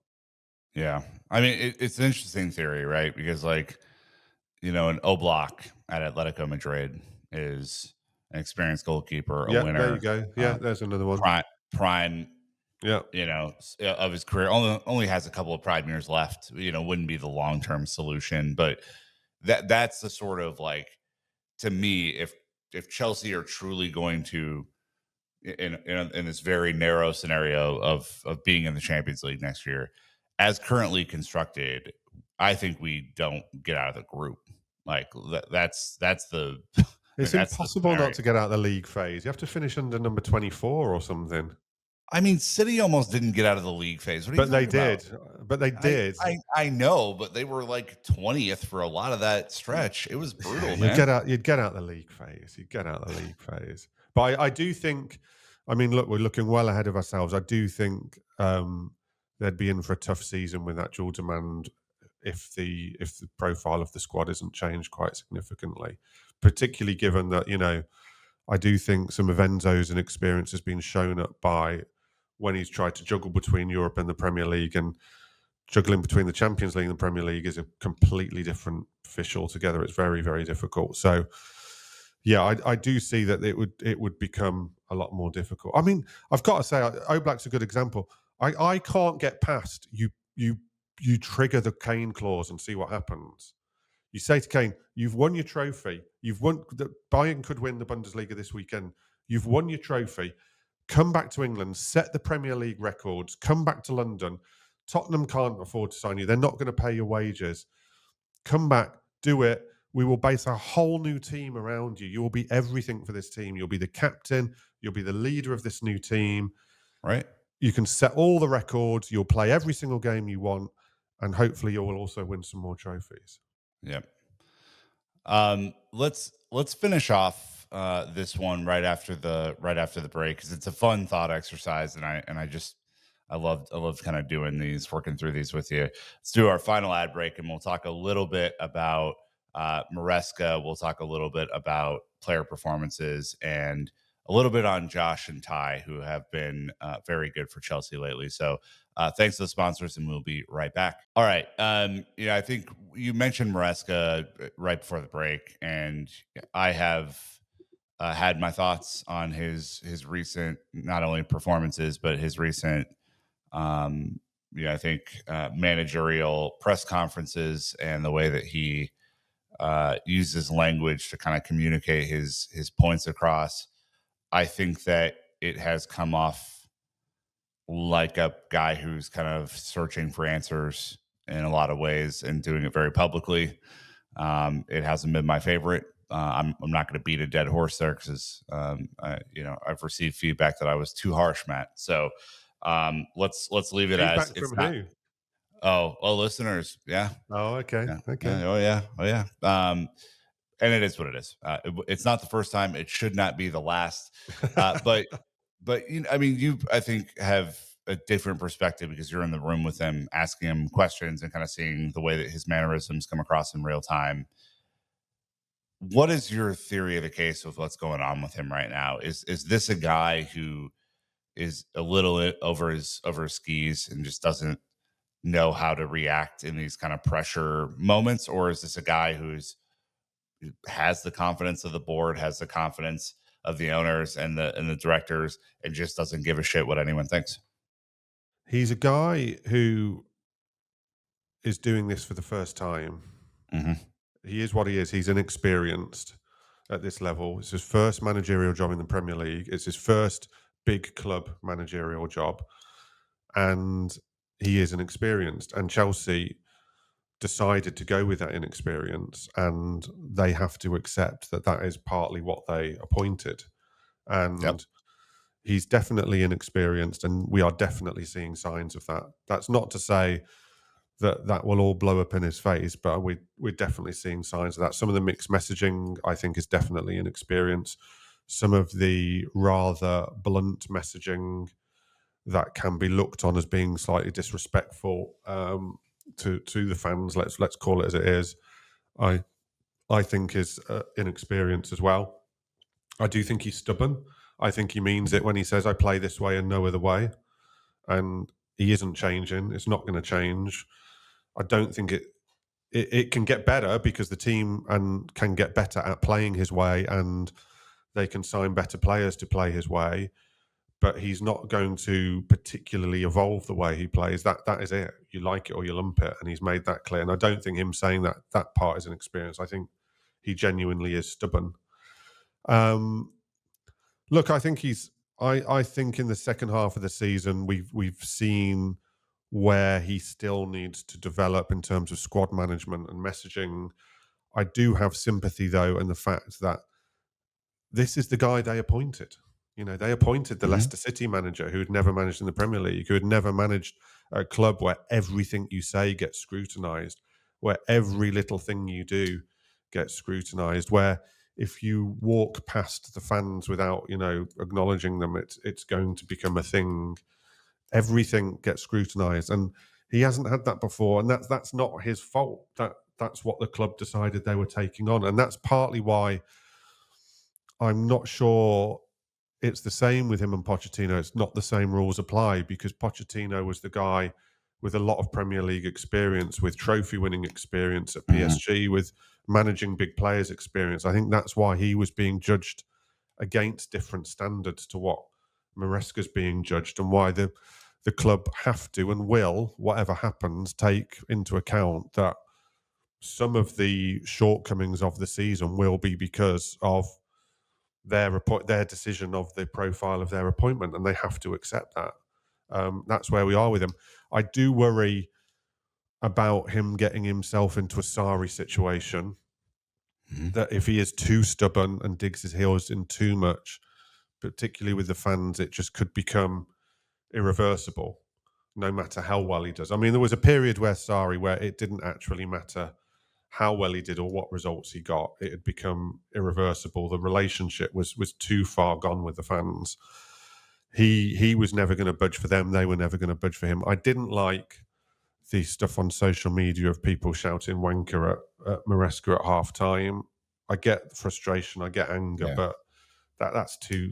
Yeah. I mean, it's an interesting theory, right? Because like, an Oblak at Atletico Madrid is an experienced goalkeeper, a yeah, there you winner, go. Yeah, there's another one. prime, Yeah, of his career. Only has a couple of prime years left. Wouldn't be the long term solution, but that's the sort of like, to me, if Chelsea are truly going to, in this very narrow scenario of being in the Champions League next year, as currently constructed, I think we don't get out of the group. Like that's the it's that's the impossible not scenario. to get out of the league phase. You have to finish under number 24 or something. I mean, City almost didn't get out of the league phase. What are you But they talking about? did. But they did. I know, but they were like 20th for a lot of that stretch. It was brutal, You'd man. get out. You'd get out the league phase. You'd get out the league phase. But I do think. I mean, look, we're looking well ahead of ourselves. I do think they'd be in for a tough season with that dual demand if the profile of the squad isn't changed quite significantly. Particularly given that I do think some of Enzo's inexperience has been shown up by when he's tried to juggle between Europe and the Premier League, and juggling between the Champions League and the Premier League is a completely different fish altogether. It's very, very difficult. So, yeah, I do see that it would become a lot more difficult. I mean, I've got to say, Oblak's a good example. I can't get past you trigger the Kane clause and see what happens. You say to Kane, "You've won your trophy. You've won. Bayern could win the Bundesliga this weekend. You've won your trophy. Come back to England, set the Premier League records. Come back to London. Tottenham can't afford to sign you. They're not going to pay your wages. Come back, do it. We will base a whole new team around you. You will be everything for this team. You'll be the captain. You'll be the leader of this new team. Right? You can set all the records. You'll play every single game you want, and hopefully, you will also win some more trophies." Yep. Let's finish off this one right after the break, because it's a fun thought exercise, and I loved kind of doing these, working through these with you. Let's do our final ad break, and we'll talk a little bit about Maresca. We'll talk a little bit about player performances and a little bit on Josh and Ty, who have been very good for Chelsea lately. So thanks to the sponsors, and we'll be right back. All right. I think you mentioned Maresca right before the break, and I have had my thoughts on his recent, not only performances but his recent, I think managerial press conferences, and the way that he uses language to kind of communicate his points across. I think that it has come off like a guy who's kind of searching for answers in a lot of ways and doing it very publicly. It hasn't been my favorite. I'm not going to beat a dead horse there, because I've received feedback that I was too harsh, Matt. So let's leave it as Feedback it's from not. who? Oh, listeners, yeah, Oh, okay, yeah, okay. yeah, oh yeah, oh yeah. And it is what it is. It's not the first time. It should not be the last. But I mean, you, I think, have a different perspective because you're in the room with him, asking him questions and kind of seeing the way that his mannerisms come across in real time. What is your theory of the case with what's going on with him right now? Is this a guy who is a little over his skis and just doesn't know how to react in these kind of pressure moments, or is this a guy who has the confidence of the board, has the confidence of the owners and the directors, and just doesn't give a shit what anyone thinks? He's a guy who is doing this for the first time. Hmm. He is what he is. He's inexperienced at this level. It's his first managerial job in the Premier League. It's his first big club managerial job. And he is inexperienced. And Chelsea decided to go with that inexperience. And they have to accept that that is partly what they appointed. Yep. And he's definitely inexperienced. And we are definitely seeing signs of that. That's not to say that will all blow up in his face, but we're definitely seeing signs of that. Some of the mixed messaging, I think, is definitely inexperience. Some of the rather blunt messaging that can be looked on as being slightly disrespectful to the fans, let's call it as it is, I think is inexperience as well. I do think he's stubborn. I think he means it when he says, "I play this way and no other way," and he isn't changing. It's not going to change. I don't think it can get better because the team and can get better at playing his way, and they can sign better players to play his way. But he's not going to particularly evolve the way he plays. That is it. You like it or you lump it, and he's made that clear. And I don't think him saying that part is an experience. I think he genuinely is stubborn. Um, Look, I think he's. I think in the second half of the season, we've seen where he still needs to develop in terms of squad management and messaging. I do have sympathy though in the fact that this is the guy they appointed. You know, they appointed the Mhm. Leicester City manager who had never managed in the Premier League, who had never managed a club where everything you say gets scrutinised, where every little thing you do gets scrutinised, where if you walk past the fans without, acknowledging them, it's going to become a thing. Everything gets scrutinised, and he hasn't had that before, and that's not his fault. That's what the club decided they were taking on, and that's partly why I'm not sure it's the same with him and Pochettino. It's not the same rules apply because Pochettino was the guy with a lot of Premier League experience, with trophy winning experience at Mhm. PSG, with managing big players experience. I think that's why he was being judged against different standards to what Maresca's being judged, and why the club have to and will, whatever happens, take into account that some of the shortcomings of the season will be because of their decision of the profile of their appointment, and they have to accept that. That's where we are with him. I do worry about him getting himself into a sorry situation. Mhm. That if he is too stubborn and digs his heels in too much, particularly with the fans, it just could become irreversible. No matter how well he does. I mean, there was a period where it didn't actually matter how well he did or what results he got. It had become irreversible. The relationship was too far gone with the fans. He was never going to budge for them. They were never going to budge for him. I didn't like the stuff on social media of people shouting wanker at Maresca at half time. I get frustration, I get anger, Yeah. but that's too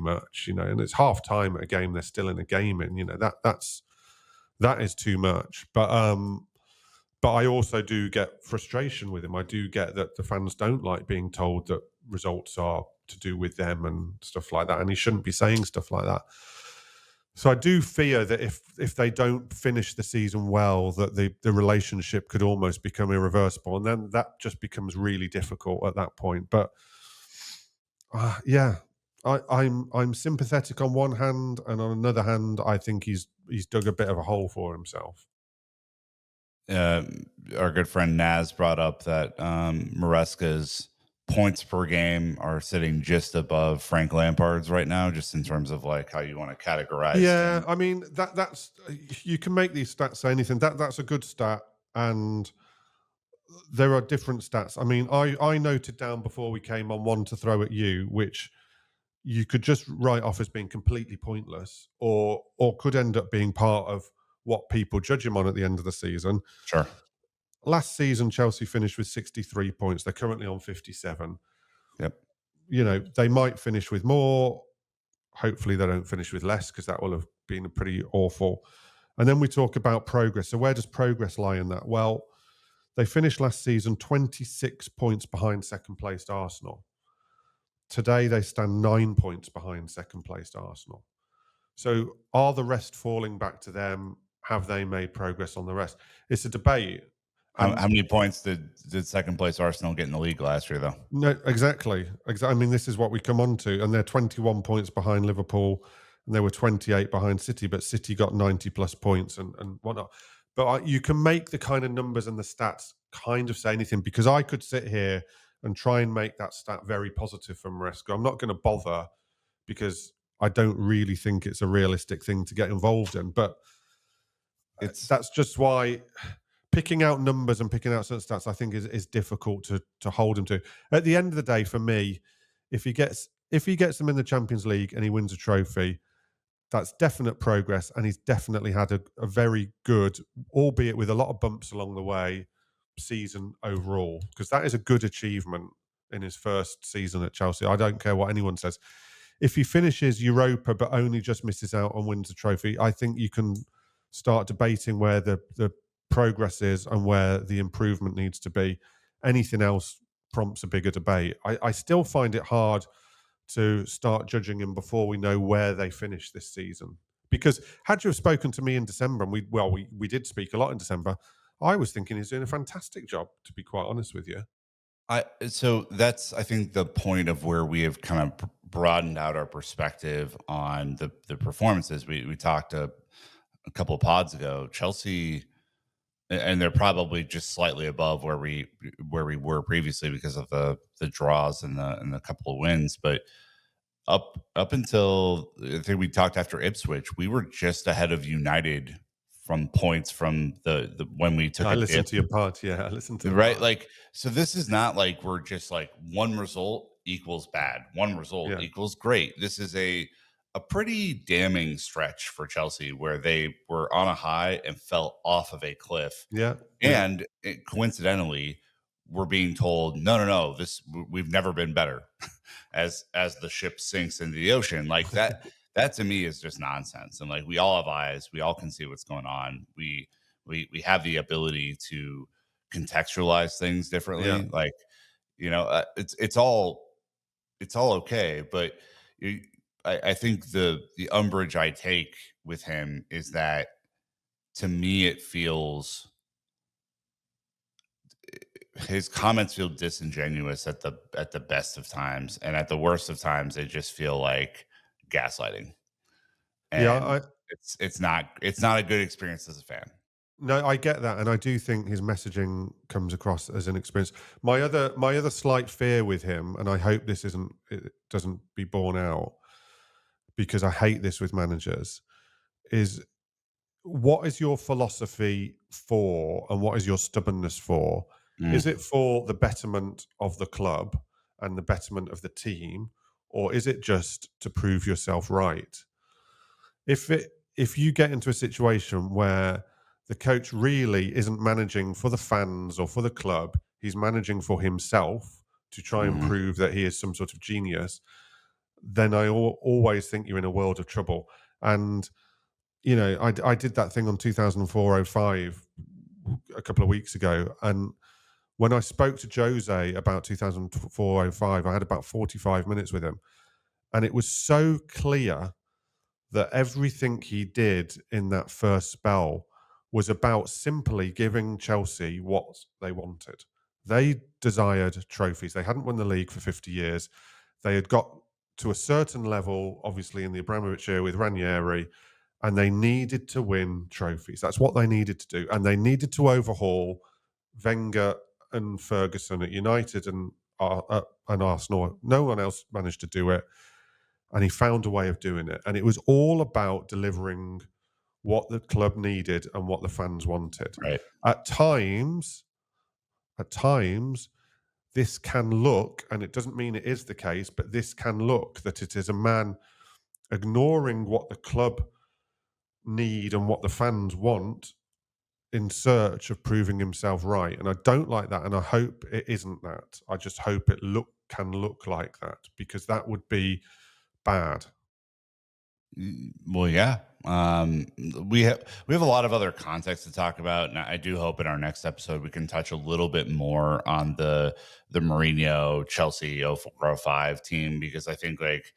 much, and it's half time at a game they're still in a game in, that is too much. But I also do get frustration with him. I do get that the fans don't like being told that results are to do with them and stuff like that, and he shouldn't be saying stuff like that. So I do fear that if they don't finish the season well, that the relationship could almost become irreversible, and then that just becomes really difficult at that point. But yeah, I'm sympathetic on one hand, and on another hand, I think he's dug a bit of a hole for himself. Our good friend Naz brought up that Maresca's points per game are sitting just above Frank Lampard's right now, just in terms of like how you want to categorize Yeah, things. I mean that's you can make these stats say anything. That's a good stat, and there are different stats. I mean, I noted down before we came on one to throw at you, which you could just write off as being completely pointless, or could end up being part of what people judge him on at the end of the season. Sure. Last season, Chelsea finished with 63 points. They're currently on 57. Yep. They might finish with more. Hopefully, they don't finish with less because that will have been pretty awful. And then we talk about progress. So, where does progress lie in that? Well, they finished last season 26 points behind second placed Arsenal. Today, they stand 9 points behind second placed Arsenal. So, are the rest falling back to them? Have they made progress on the rest? It's a debate. How And many points did second place Arsenal get in the league last year, though? no, exactly. I mean, this is what we come on to, and they're 21 points behind Liverpool, and they were 28 behind City, but City got 90 plus points and whatnot. But you can make the kind of numbers and the stats kind of say anything because I could sit here and try and make that stat very positive for Maresca. I'm not going to bother because I don't really think it's a realistic thing to get involved in. But It's that's just why picking out numbers and picking out certain stats, I think, is difficult to hold him to. At the end of the day, for me, if he gets them in the Champions League and he wins a trophy, that's definite progress, and he's definitely had a very good, albeit with a lot of bumps along the way, season overall. Because that is a good achievement in his first season at Chelsea. I don't care what anyone says. if he finishes Europa but only just misses out and wins the trophy, I think you can start debating where the progress is and where the improvement needs to be. Anything else prompts a bigger debate. I still find it hard to start judging him before we know where they finish this season. Because had you have spoken to me in December, and we did speak a lot in December, I was thinking he's doing a fantastic job, to be quite honest with you. I so that's I think the point of where we have kind of broadened out our perspective on the performances. We talked a couple of pods ago. Chelsea, and they're probably just slightly above where we were previously because of the draws and the couple of wins. But up until I think we talked after Ipswich, we were just ahead of United from points from the when we took I a listened dip. to your part. Yeah, I listened to the Right, part. like, so this is not like we're just like one result equals bad, one result Yeah, equals great. This is a pretty damning stretch for Chelsea where they were on a high and fell off of a cliff. yeah, yeah, And coincidentally, we're being told, no, no, no, we've never been better as the ship sinks into the ocean. Like that to me is just nonsense. And like we all have eyes, we all can see what's going on. We have the ability to contextualize things yeah. differently. Like, it's all okay, but you, I think the umbrage I take with him is that to me it feels his comments feel disingenuous at the best of times, and at the worst of times they just feel like gaslighting, Yeah, and it's not a good experience as a fan. no, I get that, and I do think his messaging comes across as an experience. My other slight fear with him, and I hope it doesn't be borne out because I hate this with managers, is what is your philosophy for and what is your stubbornness for? Is Mm, it for the betterment of the club and the betterment of the team, or is it just to prove yourself right? If you get into a situation where the coach really isn't managing for the fans or for the club, he's managing for himself to try and mhm, prove that he is some sort of genius, then always think you're in a world of trouble. And I did that thing on 2004-05 a couple of weeks ago, and when I spoke to Jose about 2004-05, I had about 45 minutes with him, and it was so clear that everything he did in that first spell was about simply giving Chelsea what they wanted. They desired trophies. They hadn't won the league for 50 years. They had got to a certain level, obviously, in the Abramovich era with Ranieri, and they needed to win trophies. That's what they needed to do. And they needed to overhaul Wenger and Ferguson at United and Arsenal. No one else managed to do it, and he found a way of doing it. And it was all about delivering what the club needed and what the fans wanted. right. At times, at times, this can look, and it doesn't mean it is the case, but this can look that it is a man ignoring what the club need and what the fans want in search of proving himself right. And I don't like that. And I hope it isn't that. I just hope it can look like that because that would be bad. Well, yeah. We have a lot of other context to talk about, and I do hope in our next episode we can touch a little bit more on the Mourinho Chelsea 0405 team, because I think like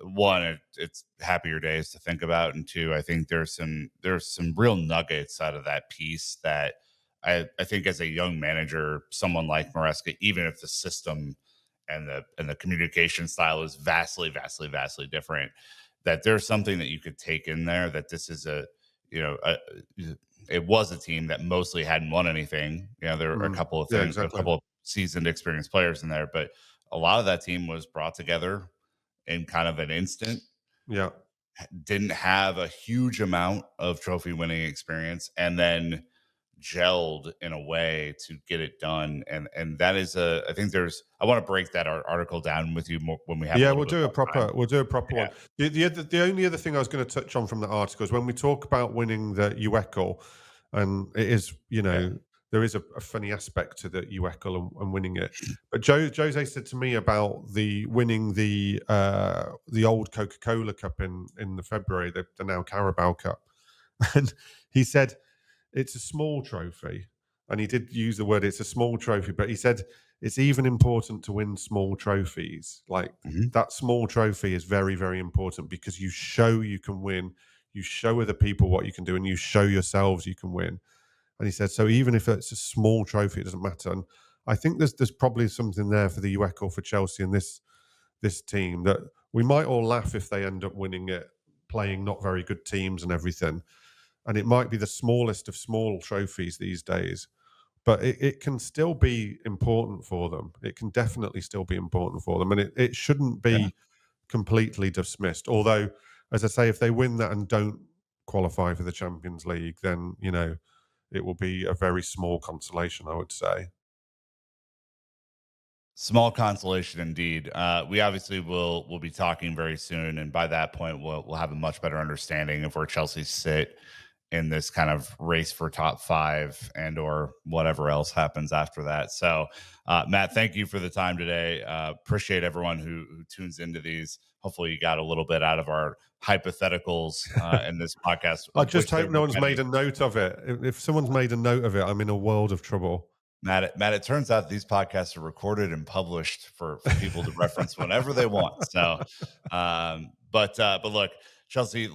one, it's happier days to think about, and two, I think there's some real nuggets out of that piece that I think as a young manager, someone like Maresca, even if the system and the communication style is vastly, vastly, vastly different, that there's something that you could take in there. That this is you know a, it was a team that mostly hadn't won anything. There are a Mm. couple of Yeah, things, a exactly. couple of seasoned, experienced players in there, but a lot of that team was brought together in kind of an instant, Yeah. didn't have a huge amount of trophy winning experience, and then gelled in a way to get it done. And that is I think I want to break that article down with you more when we have a Yeah, little bit more time. we'll do a proper Yeah. one. The only other thing I was going to touch on from the article is when we talk about winning the UECL, and it is, Yeah. there is a funny aspect to the UECL and winning it. But Jose said to me about the winning the old Coca Cola Cup in the February, the now Carabao Cup, and he said it's a small trophy, and he did use the word it's a small trophy, but he said it's even important to win small trophies. Like Mhm. that small trophy is very, very important because you show you can win, you show other people what you can do, and you show yourselves you can win. And he said, so even if it's a small trophy, it doesn't matter. And I think there's probably something there for the UEC for Chelsea and this team that we might all laugh if they end up winning it, playing not very good teams and everything. And it might be the smallest of small trophies these days, but it can still be important for them. It can definitely still be important for them. And it shouldn't Yeah. be completely dismissed. Although, as I say, if they win that and don't qualify for the Champions League, then, it will be a very small consolation, I would say. Small consolation indeed. We obviously will be talking very soon, and by that point, we'll have a much better understanding of where Chelsea sit in this kind of race for top five and or whatever else happens after that. So, Matt, thank you for the time today. Appreciate everyone who tunes into these. Hopefully, you got a little bit out of our hypotheticals in this podcast, I of just which there hope no were one's made many. a note of it. If someone's made a note of it, I'm in a world of trouble. Matt, it turns out these podcasts are recorded and published for people to reference whenever they want. So, but look, Chelsea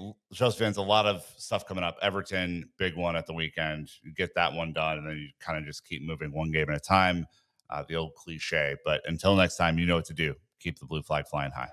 fans, a lot of stuff coming up. Everton, big one at the weekend. You get that one done, and then you kind of just keep moving one game at a time. The old cliche. But until next time, you know what to do. Keep the blue flag flying high.